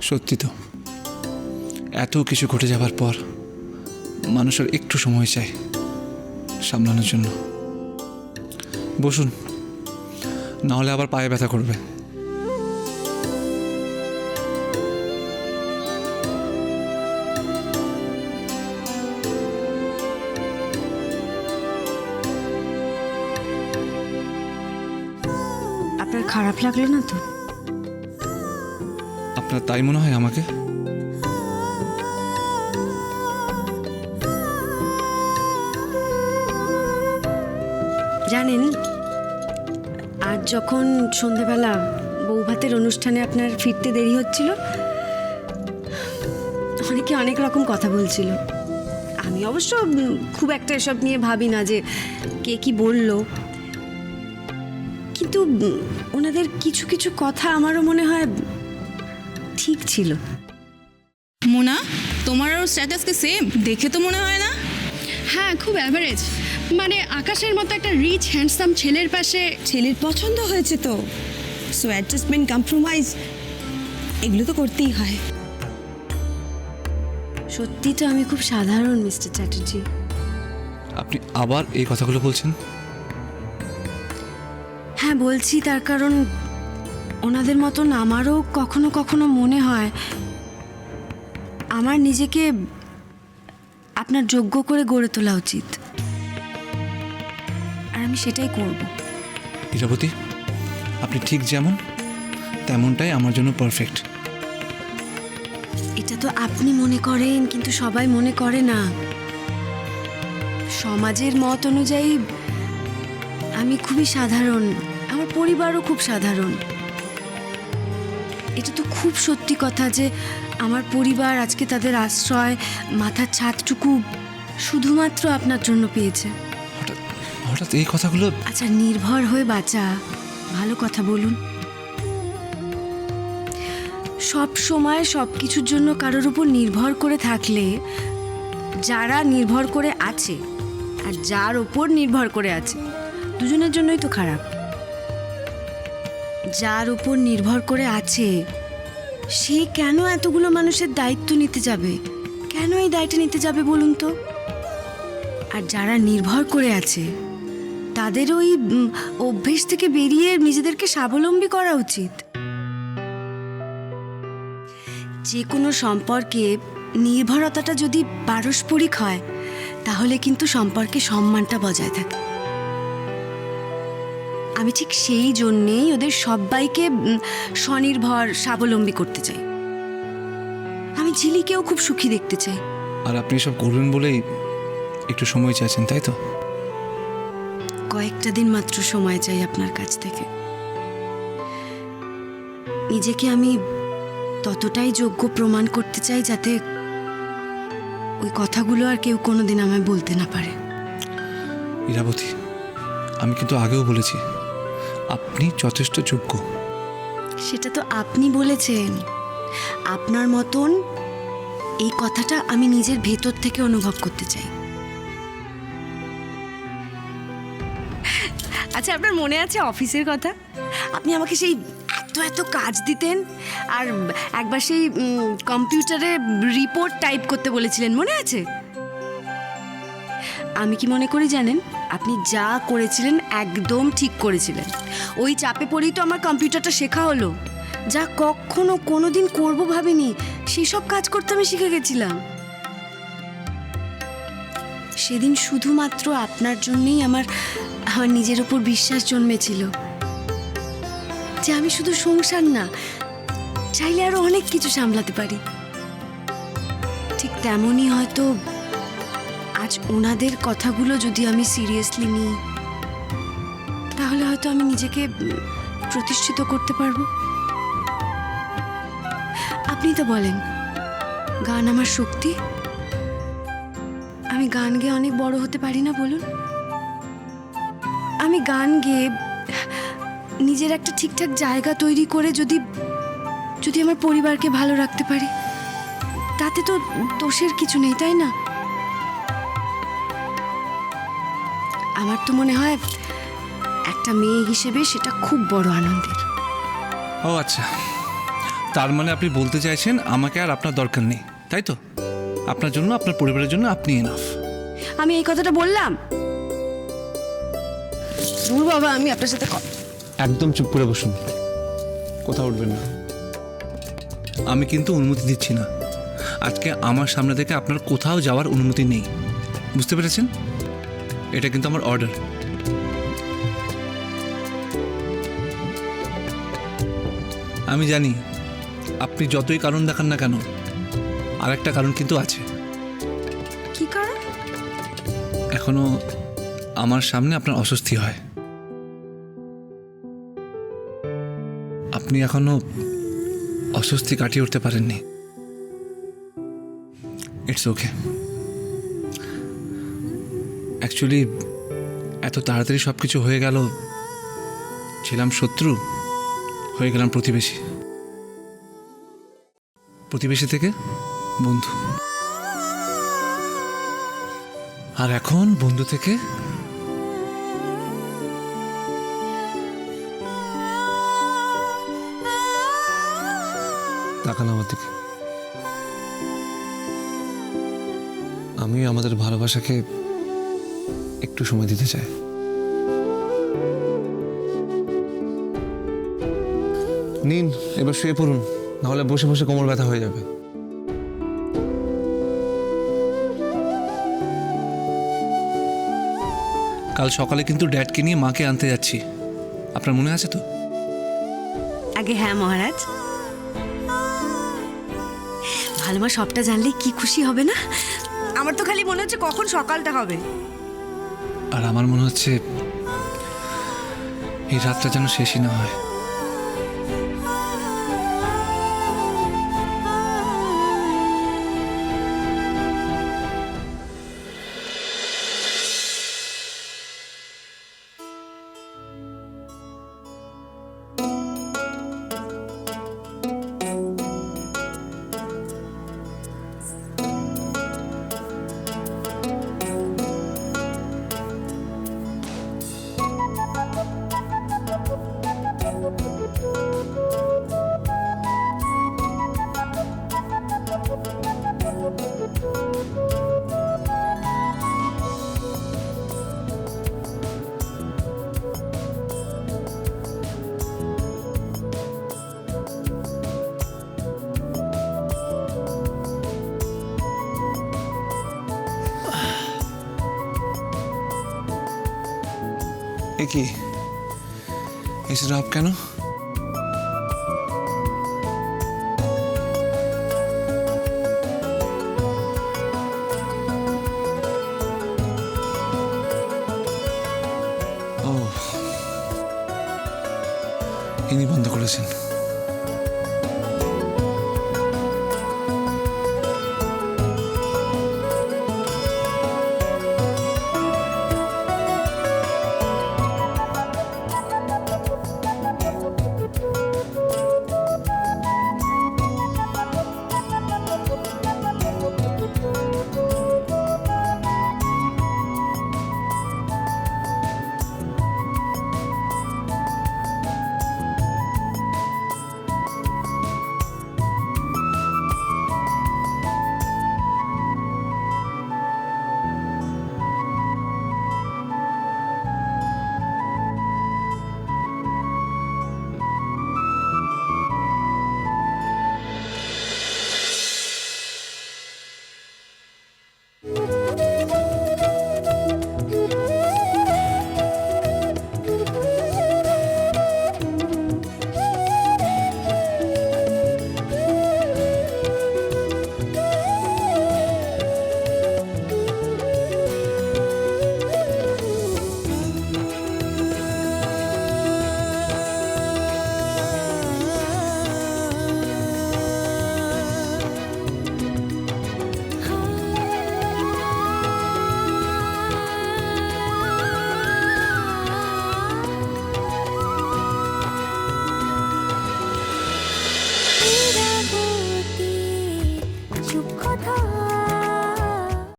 সত্যি তো, এত কিছু ঘটে যাবার পর মানুষের একটু সময় চাই সামলানোর জন্য। বসুন, নাহলে আবার পায়ে ব্যথা করবে। আপনার খারাপ লাগলো না তো? আপনার তাই মনে হয় আমাকে? জানেন, আজ যখন সন্ধেবেলা বৌভাতের অনুষ্ঠানে আপনার ফিরতে দেরি হচ্ছিল, অনেকে অনেক রকম কথা বলছিল। আমি অবশ্য খুব একটা এসব নিয়ে ভাবি না যে কে কি বলল, কিন্তু ওনাদের কিছু কিছু কথা আমারও মনে হয় ঠিক ছিল। মোনা, তোমার আর স্ট্যাটাসকে সেম দেখে তো মনে হয় না। হ্যাঁ, খুব অ্যাভারেজ। মানে আকাশের মতো একটা রিচ হ্যান্ডসাম ছেলের পাশে ছেলের পছন্দ হয়েছে তো, সো অ্যাডজাস্টমেন্ট, কম্প্রোমাইজ এগুলো তো করতেই হয়। সত্যি তো আমি খুব সাধারণ মিস্টার চ্যাটার্জি। আপনি আবার এই কথাগুলো বলছেন? হ্যাঁ বলছি, তার কারণ ওনাদের মতন আমারও কখনো কখনো মনে হয় আমার নিজেকে আপনার যোগ্য করে গড়ে তোলা উচিত, আর আমি সেটাই করব। ইরাবতী, আপনি ঠিক যেমন তেমনটাই আমার জন্য পারফেক্ট। এটা তো আপনি মনে করেন, কিন্তু সবাই মনে করে না। সমাজের মত অনুযায়ী আমি খুবই সাধারণ, আমার পরিবারও খুব সাধারণ। এটা তো খুব সত্যি কথা যে আমার পরিবার আজকে তাদের আশ্রয়, মাথার ছাদটুকু শুধুমাত্র আপনার জন্য পেয়েছে। হঠাৎ হঠাৎ এই কথাগুলো। আচ্ছা, নির্ভর হয়ে বাঁচা, ভালো কথা বলুন। সব সময় সব কিছুর জন্য কারোর উপর নির্ভর করে থাকলে, যারা নির্ভর করে আছে আর যার ওপর নির্ভর করে আছে, দুজনের জন্যই তো খারাপ। যার উপর নির্ভর করে আছে সে কেন এতগুলো মানুষের দায়িত্ব নিতে যাবে? কেন এই দায়িত্ব নিতে যাবে বলুন তো? আর যারা নির্ভর করে আছে তাদের ওই অভ্যেস থেকে বেরিয়ে নিজেদেরকে স্বাবলম্বী করা উচিত। যে কোনো সম্পর্কে নির্ভরতাটা যদি পারস্পরিক হয়, তাহলে কিন্তু সম্পর্কে সম্মানটা বজায় থাকে। আমি ঠিক সেই জন্যেই ওদের সবাইকে স্বনির্ভর, স্বাবলম্বী করতে চাই। আমি ঝিলিকেও খুব সুখী দেখতে চাই। আর আপনি এসব করবেন বলেই একটু সময় চাইছেন, তাই তো? কয়েকটা দিন মাত্র সময় চাই আপনার কাছ থেকে। নিজেকে আমি ততটাই যোগ্য প্রমাণ করতে চাই যাতে ওই কথাগুলো আর কেউ কোনোদিন আমায় বলতে না পারে। ইরাবতী, আমি কিন্তু আগেও বলেছি আপনি যথেষ্ট যোগ্য। সেটা তো আপনি বলেছেন। আপনার মতন এই কথাটা আমি নিজের ভেতর থেকে অনুভব করতে চাই। আচ্ছা, আপনার মনে আছে অফিসের কথা? আপনি আমাকে সেই এত এত কাজ দিতেন, আর একবার সেই কম্পিউটারে রিপোর্ট টাইপ করতে বলেছিলেন, মনে আছে? আমি কি মনে করি জানেন, আপনি যা করেছিলেন একদম ঠিক করেছিলেন। ওই চাপে পড়েই তো আমার কম্পিউটারটা শেখা হলো। যা কখনো কোনোদিন করবো ভাবিনি, সেই সব কাজ করতে আমি শিখে গেছিলাম। সেদিন শুধুমাত্র আপনার জন্যই আমার নিজের উপর বিশ্বাস জন্মেছিল যে আমি শুধু সংসার না, চাইলে আরো অনেক কিছু সামলাতে পারি। ঠিক তেমনই হয়তো আজ ওনাদের কথাগুলো যদি আমি সিরিয়াসলি নিই, তাহলে হয়তো আমি নিজেকে প্রতিষ্ঠিত করতে পারবো। আপনি তো বলেন গান আমার শক্তি। আমি গান গেয়ে অনেক বড় হতে পারি না বলুন? আমি গান গেয়ে নিজের একটা ঠিকঠাক জায়গা তৈরি করে যদি যদি আমার পরিবারকে ভালো রাখতে পারি, তাতে তো দোষের কিছু নেই, তাই না? আমার তো মনে হয় একটা মেয়ে হিসেবে সেটা খুব বড় আনন্দের। ও আচ্ছা, তার মানে আপনি বলতে চাইছেন আমাকে আর আপনার দরকার নেই, তাই তো? আপনার জন্য, আপনার পরিবারের জন্য আপনি এনাফ। আমি এই কথাটা বললাম? দূর বাবা, আমি আপনার সাথে একদম চুপ করে বসুন, কোথাও উঠবেন না। আমি কিন্তু অনুমতি দিচ্ছি না। আজকে আমার সামনে থেকে আপনার কোথাও যাওয়ার অনুমতি নেই, বুঝতে পেরেছেন? এটা কিন্তু আমার অর্ডার। আমি জানি আপনি যতই কারণ দেখান না কেন, আরেকটা কারণ কিন্তু আছে। কি কারণ? এখনো আমার সামনে আপনার অস্বস্তি হয়। আপনি এখনো অস্বস্তি কাটিয়ে উঠতে পারেননি। It's okay. অ্যাকচুয়ালি এত তাড়াতাড়ি সব কিছু হয়ে গেল। ছিলাম শত্রু, হয়ে গেলাম প্রতিবেশী, প্রতিবেশী থেকে বন্ধু, আর এখন বন্ধু থেকে তাকান আমার দিকে। আমি আমাদের ভালোবাসাকে একটু সময় দিতে চাই। নিন, এবার শুয়ে পড়ুন, নাহলে বসে বসে কোমর ব্যথা হয়ে যাবে। কাল সকালে কিন্তু ড্যাডকে নিয়ে মাকে আনতে যাচ্ছি, আপনার মনে আছে তো? আগে হ্যাঁ মহারাজ, ভালো মা সবটা জানলে কি খুশি হবে না? আমার তো খালি মনে হচ্ছে কখন সকালটা হবে। আর আমার মনে হচ্ছে এই রাতটা যেন শেষই না হয়। এ কি এসে রাব কেন? ও, ইনি বন্ধ করেছেন।